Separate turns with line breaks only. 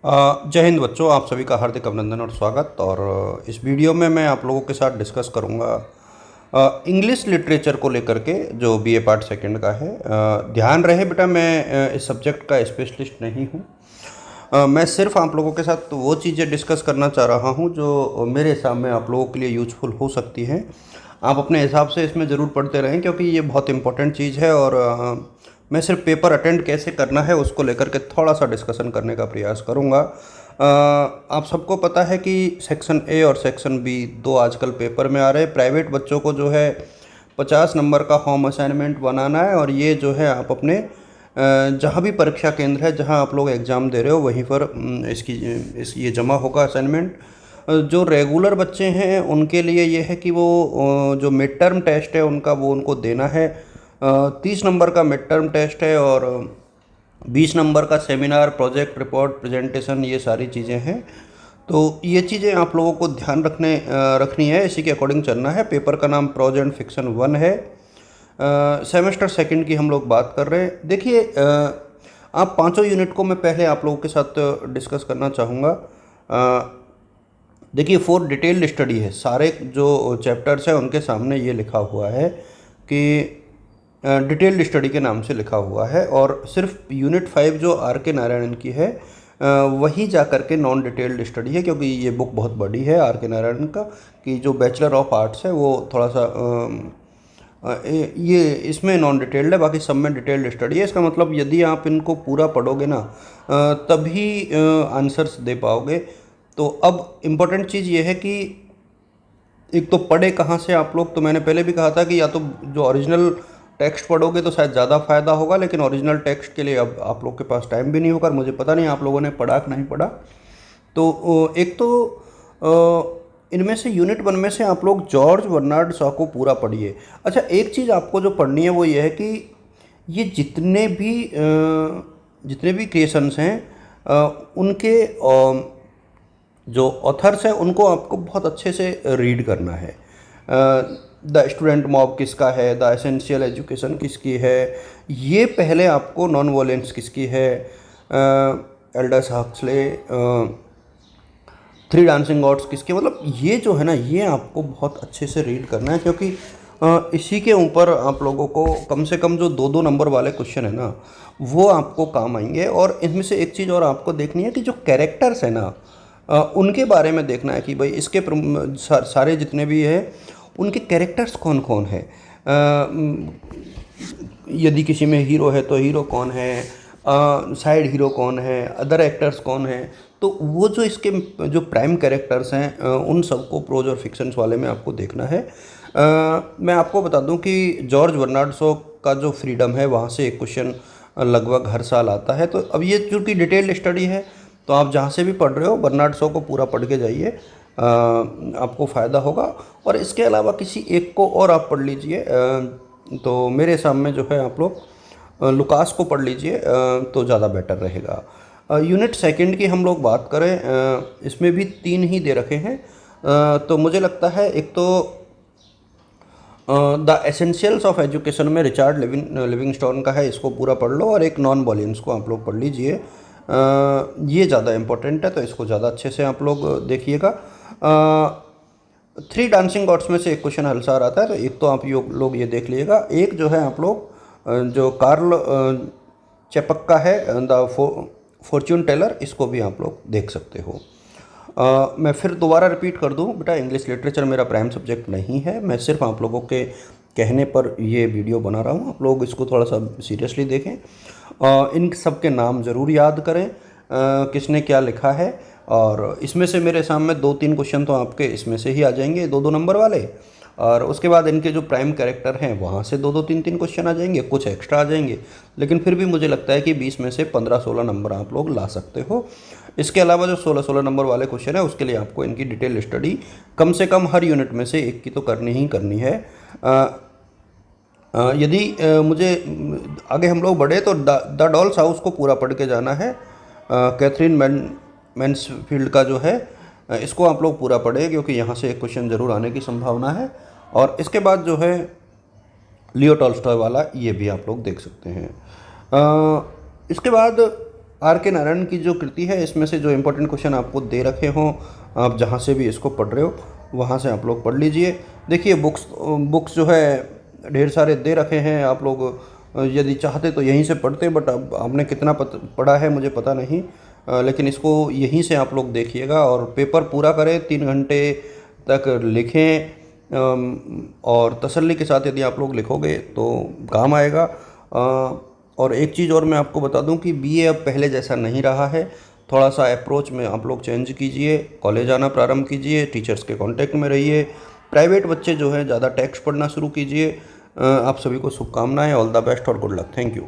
जय हिंद बच्चों, आप सभी का हार्दिक अभिनंदन और स्वागत। और इस वीडियो में मैं आप लोगों के साथ डिस्कस करूंगा इंग्लिश लिटरेचर को लेकर के, जो बीए पार्ट सेकंड का है। ध्यान रहे बेटा, मैं इस सब्जेक्ट का स्पेशलिस्ट नहीं हूं। मैं सिर्फ आप लोगों के साथ वो चीज़ें डिस्कस करना चाह रहा हूं जो मेरे हिसाब में आप लोगों के लिए यूजफुल हो सकती हैं। आप अपने हिसाब से इसमें ज़रूर पढ़ते रहें, क्योंकि ये बहुत इंपॉर्टेंट चीज़ है। और मैं सिर्फ पेपर अटेंड कैसे करना है उसको लेकर के थोड़ा सा डिस्कशन करने का प्रयास करूँगा। आप सबको पता है कि सेक्शन ए और सेक्शन बी दो आजकल पेपर में आ रहे हैं। प्राइवेट बच्चों को जो है 50 नंबर का होम असाइनमेंट बनाना है, और ये जो है आप अपने जहाँ भी परीक्षा केंद्र है, जहाँ आप लोग एग्ज़ाम दे रहे हो, वहीं पर ये जमा होगा असाइनमेंट। जो रेगुलर बच्चे हैं उनके लिए ये है कि वो जो मिड टर्म टेस्ट है उनका, वो उनको देना है। 30 नंबर का मिड टर्म टेस्ट है, और 20 नंबर का सेमिनार, प्रोजेक्ट रिपोर्ट, प्रेजेंटेशन, ये सारी चीज़ें हैं। तो ये चीज़ें आप लोगों को ध्यान रखनी है, इसी के अकॉर्डिंग चलना है। पेपर का नाम प्रोज एंड फिक्शन 1 है। सेमेस्टर सेकंड की हम लोग बात कर रहे हैं। देखिए, आप पांचों यूनिट को मैं पहले आप लोगों के साथ डिस्कस करना चाहूँगा। देखिए, 4 डिटेल्ड स्टडी है। सारे जो चैप्टर्स हैं उनके सामने ये लिखा हुआ है कि डिटेल्ड स्टडी के नाम से लिखा हुआ है, और सिर्फ यूनिट 5 जो आर के नारायणन की है वही जा कर के नॉन डिटेल्ड स्टडी है, क्योंकि ये बुक बहुत बड़ी है आर के नारायणन का। कि जो बैचलर ऑफ आर्ट्स है वो थोड़ा सा ये इसमें नॉन डिटेल्ड है, बाकी सब में डिटेल्ड स्टडी है। इसका मतलब यदि आप इनको पूरा पढ़ोगे ना, तभी आंसर्स दे पाओगे। तो अब इम्पोर्टेंट चीज़ ये है कि एक तो पढ़े कहाँ से आप लोग। तो मैंने पहले भी कहा था कि या तो जो ओरिजिनल टेक्स्ट पढ़ोगे तो शायद ज़्यादा फ़ायदा होगा, लेकिन ओरिजिनल टेक्स्ट के लिए अब आप लोग के पास टाइम भी नहीं होगा। मुझे पता नहीं आप लोगों ने पढ़ा कि नहीं पढ़ा। तो एक तो इनमें से यूनिट 1 में से आप लोग जॉर्ज बर्नार्ड शॉ को पूरा पढ़िए। अच्छा, एक चीज़ आपको जो पढ़नी है वो ये है कि ये जितने भी क्रिएशंस हैं, उनके जो ऑथर्स हैं उनको आपको बहुत अच्छे से रीड करना है। द स्टूडेंट मॉब किसका है, द एसेंशियल एजुकेशन किसकी है, ये पहले आपको, नॉन वॉलेंस किसकी है, एल्डस हक्सले, 3 डांसिंग गॉड्स किसके, मतलब ये जो है ना, ये आपको बहुत अच्छे से रीड करना है। क्योंकि इसी के ऊपर आप लोगों को कम से कम जो 2-2 नंबर वाले क्वेश्चन है ना, वो आपको काम आएंगे। और इनमें से एक चीज़ और आपको देखनी है कि जो कैरेक्टर्स है ना, उनके बारे में देखना है कि भाई इसके सारे जितने भी है उनके कैरेक्टर्स कौन कौन है। यदि किसी में हीरो है तो हीरो कौन है, साइड हीरो कौन है, अदर एक्टर्स कौन है। तो वो जो इसके जो प्राइम कैरेक्टर्स हैं, उन सबको प्रोज और फिक्शंस वाले में आपको देखना है। मैं आपको बता दूं कि जॉर्ज बर्नार्ड शॉ का जो फ्रीडम है, वहाँ से एक क्वेश्चन लगभग हर साल आता है। तो अब ये चूँकि डिटेल्ड स्टडी है, तो आप जहाँ से भी पढ़ रहे हो बर्नार्ड शॉ को पूरा पढ़ के जाइए, आपको फ़ायदा होगा। और इसके अलावा किसी एक को और आप पढ़ लीजिए। तो मेरे सामने जो है आप लोग लुकास को पढ़ लीजिए, तो ज़्यादा बेटर रहेगा। यूनिट सेकंड की हम लोग बात करें, इसमें भी 3 ही दे रखे हैं। तो मुझे लगता है एक तो द एसेंशियल्स ऑफ एजुकेशन में रिचार्ड लिविंगस्टोन का है, इसको पूरा पढ़ लो। और एक नॉन वॉलेंस को आप लोग पढ़ लीजिए, ये ज़्यादा इम्पोर्टेंट है, तो इसको ज़्यादा अच्छे से आप लोग देखिएगा। 3 डांसिंग गॉड्स में से एक क्वेश्चन हर साल आता है, तो एक तो आप लोग ये देख लीजिएगा। एक जो है आप लोग जो कार्ल चेपक का है, द फॉर्च्यून टेलर, इसको भी आप लोग देख सकते हो। मैं फिर दोबारा रिपीट कर दूं बेटा, इंग्लिश लिटरेचर मेरा प्राइम सब्जेक्ट नहीं है। मैं सिर्फ आप लोगों के कहने पर ये वीडियो बना रहा हूँ। आप लोग इसको थोड़ा सा सीरियसली देखें। इन सब के नाम ज़रूर याद करें, किसने क्या लिखा है। और इसमें से मेरे सामने 2-3 क्वेश्चन तो आपके इसमें से ही आ जाएंगे, 2-2 नंबर वाले। और उसके बाद इनके जो प्राइम कैरेक्टर हैं वहाँ से 2-2, 3-3 क्वेश्चन आ जाएंगे, कुछ एक्स्ट्रा आ जाएंगे। लेकिन फिर भी मुझे लगता है कि 20 में से 15-16 नंबर आप लोग ला सकते हो। इसके अलावा जो 16-16 नंबर वाले क्वेश्चन है, उसके लिए आपको इनकी डिटेल स्टडी कम से कम हर यूनिट में से एक की तो करनी ही करनी है। यदि मुझे आगे हम लोग बढ़े तो द डॉल्स हाउस को पूरा पढ़ के जाना है। कैथरीन मैन्सफील्ड का जो है, इसको आप लोग पूरा पढ़े, क्योंकि यहाँ से एक क्वेश्चन ज़रूर आने की संभावना है। और इसके बाद जो है लियो टॉल्स्टॉय वाला, ये भी आप लोग देख सकते हैं। इसके बाद आर के नारायण की जो कृति है, इसमें से जो इम्पोर्टेंट क्वेश्चन आपको दे रखे हों, आप जहाँ से भी इसको पढ़ रहे हो वहाँ से आप लोग पढ़ लीजिए। देखिए बुक्स जो है ढेर सारे दे रखे हैं, आप लोग यदि चाहते तो यहीं से पढ़ते, बट अब आपने कितना पढ़ा है मुझे पता नहीं, लेकिन इसको यहीं से आप लोग देखिएगा और पेपर पूरा करें, 3 घंटे तक लिखें, और तसल्ली के साथ यदि आप लोग लिखोगे तो काम आएगा। और एक चीज़ और मैं आपको बता दूं कि बीए अब पहले जैसा नहीं रहा है, थोड़ा सा अप्रोच में आप लोग चेंज कीजिए, कॉलेज आना प्रारंभ कीजिए, टीचर्स के कांटेक्ट में रहिए, प्राइवेट बच्चे जो हैं ज़्यादा टेक्स्ट पढ़ना शुरू कीजिए। आप सभी को शुभकामनाएं, ऑल द बेस्ट और गुड लक। Thank you.